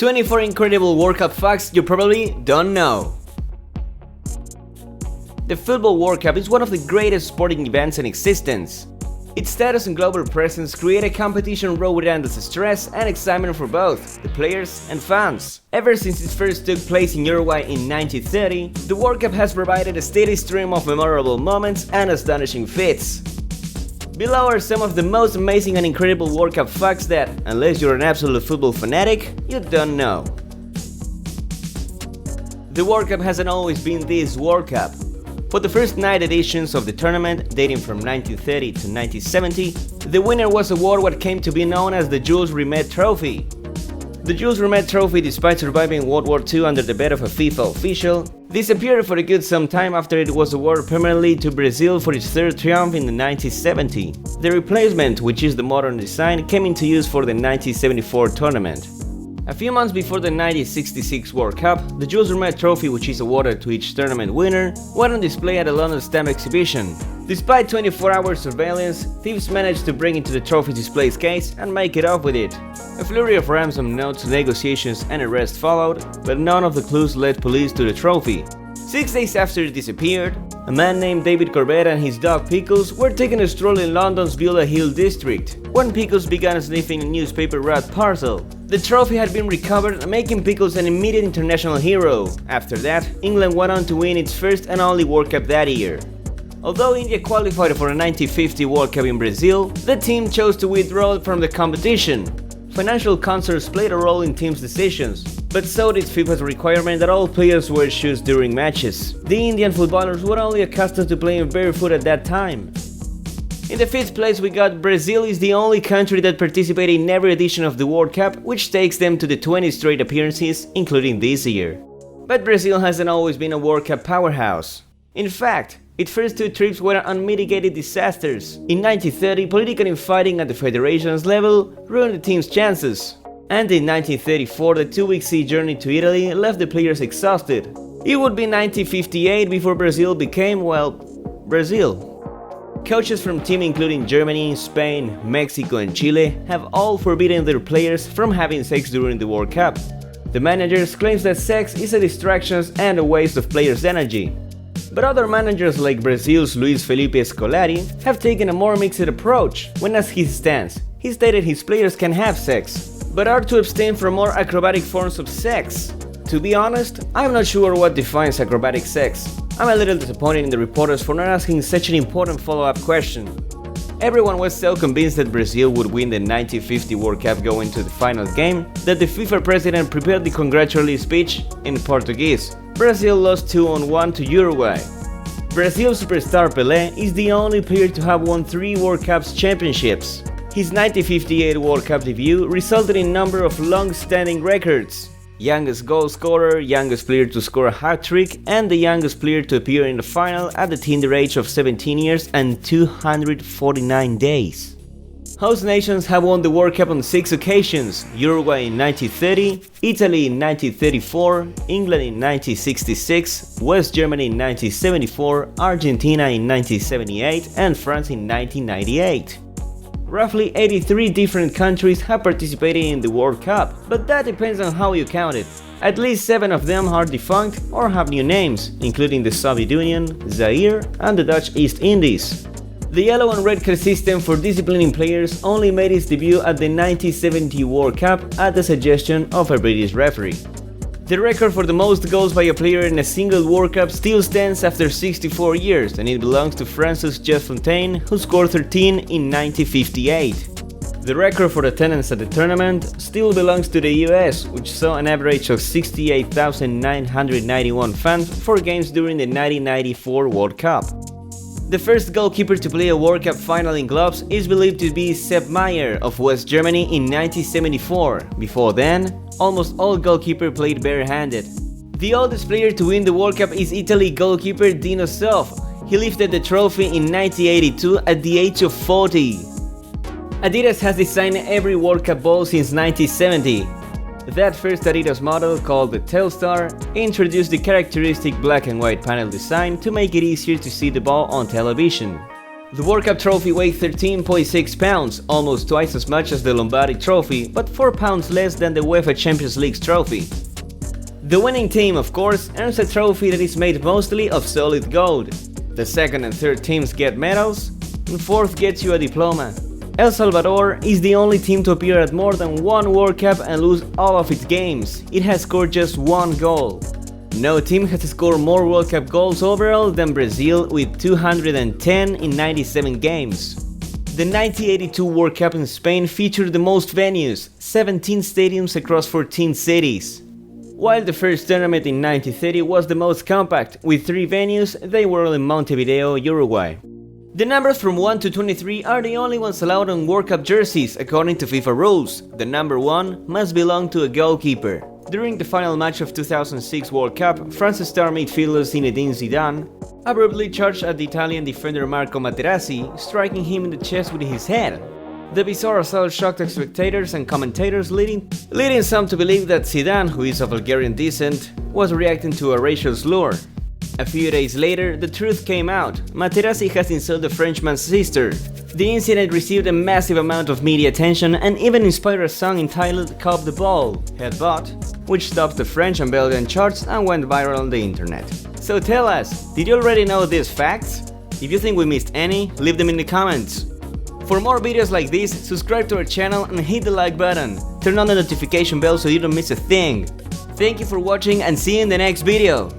24 incredible World Cup facts you probably don't know. The Football World Cup is one of the greatest sporting events in existence. Its status and global presence create a competition wrought with endless stress and excitement for both the players and fans. Ever since it first took place in Uruguay in 1930, the World Cup has provided a steady stream of memorable moments and astonishing feats. Below are some of the most amazing and incredible World Cup facts that, unless you're an absolute football fanatic, you don't know. The World Cup hasn't always been this World Cup. For the first 9 editions of the tournament, dating from 1930 to 1970, the winner was awarded what came to be known as the Jules Rimet Trophy. The Jules Rimet Trophy, despite surviving World War II under the bed of a FIFA official, disappeared for a good some time after it was awarded permanently to Brazil for its third triumph in the 1970. The replacement, which is the modern design, came into use for the 1974 tournament. A few months before the 1966 World Cup, the Jules Rimet Trophy, which is awarded to each tournament winner, went on display at a London Stamp exhibition. Despite 24-hour surveillance, thieves managed to break into the trophy display's case and make it off with it. A flurry of ransom notes, negotiations and arrests followed, but none of the clues led police to the trophy. 6 days after it disappeared, a man named David Corbett and his dog Pickles were taking a stroll in London's Beulah Hill district, when Pickles began sniffing a newspaper wrapped parcel. The trophy had been recovered, making Pickles an immediate international hero. After that, England went on to win its first and only World Cup that year. Although India qualified for the 1950 World Cup in Brazil, the team chose to withdraw from the competition. Financial concerns played a role in teams' decisions, but so did FIFA's requirement that all players wear shoes during matches. The Indian footballers were only accustomed to playing barefoot at that time. In the 5th place we got Brazil is the only country that participated in every edition of the World Cup, which takes them to the 20 straight appearances, including this year. But Brazil hasn't always been a World Cup powerhouse. In fact, its first 2 trips were unmitigated disasters. In 1930, political infighting at the federation's level ruined the team's chances. And in 1934, the 2-week sea journey to Italy left the players exhausted. It would be 1958 before Brazil became, well, Brazil. Coaches from teams including Germany, Spain, Mexico and Chile have all forbidden their players from having sex during the World Cup. The managers claim that sex is a distraction and a waste of players' energy. But other managers like Brazil's Luis Felipe Scolari have taken a more mixed approach. When asked his stance, he stated his players can have sex, but are to abstain from more acrobatic forms of sex. To be honest, I'm not sure what defines acrobatic sex. I'm a little disappointed in the reporters for not asking such an important follow-up question. Everyone was so convinced that Brazil would win the 1950 World Cup going to the final game that the FIFA president prepared the congratulatory speech in Portuguese. Brazil lost 2-1 to Uruguay. Brazil superstar Pelé is the only player to have won 3 World Cups championships. His 1958 World Cup debut resulted in a number of long-standing records: youngest goal scorer, youngest player to score a hat-trick, and the youngest player to appear in the final at the tender age of 17 years and 249 days. Host nations have won the World Cup on 6 occasions: Uruguay in 1930, Italy in 1934, England in 1966, West Germany in 1974, Argentina in 1978, and France in 1998. Roughly 83 different countries have participated in the World Cup, but that depends on how you count it. At least 7 of them are defunct or have new names, including the Soviet Union, Zaire, and the Dutch East Indies. The yellow and red card system for disciplining players only made its debut at the 1970 World Cup at the suggestion of a British referee. The record for the most goals by a player in a single World Cup still stands after 64 years, and it belongs to France's Jeff Fontaine, who scored 13 in 1958. The record for attendance at the tournament still belongs to the US, which saw an average of 68,991 fans for games during the 1994 World Cup. The first goalkeeper to play a World Cup final in gloves is believed to be Sepp Maier of West Germany in 1974. Before then, almost all goalkeepers played barehanded. The oldest player to win the World Cup is Italy goalkeeper Dino Zoff. He lifted the trophy in 1982 at the age of 40. Adidas has designed every World Cup ball since 1970. That first Adidas model, called the Telstar, introduced the characteristic black and white panel design to make it easier to see the ball on television. The World Cup trophy weighed 13.6 pounds, almost twice as much as the Lombardi trophy, but 4 pounds less than the UEFA Champions League trophy. The winning team, of course, earns a trophy that is made mostly of solid gold. The second and third teams get medals, and fourth gets you a diploma. El Salvador is the only team to appear at more than one World Cup and lose all of its games. It has scored just one goal. No team has scored more World Cup goals overall than Brazil with 210 in 97 games. The 1982 World Cup in Spain featured the most venues, 17 stadiums across 14 cities. While the first tournament in 1930 was the most compact, with 3 venues, they were all in Montevideo, Uruguay. The numbers from 1 to 23 are the only ones allowed on World Cup jerseys according to FIFA rules. The number 1 must belong to a goalkeeper. During the final match of 2006 World Cup, France's star midfielder Zinedine Zidane abruptly charged at the Italian defender Marco Materazzi, striking him in the chest with his head. The bizarre assault shocked spectators and commentators, leading some to believe that Zidane, who is of Bulgarian descent, was reacting to a racial slur. A few days later, the truth came out. Materazzi has insulted the Frenchman's sister. The incident received a massive amount of media attention and even inspired a song entitled "Cop the Ball" Headbutt, which topped the French and Belgian charts and went viral on the internet. So tell us, did you already know these facts? If you think we missed any, leave them in the comments. For more videos like this, subscribe to our channel and hit the like button. Turn on the notification bell so you don't miss a thing. Thank you for watching and see you in the next video.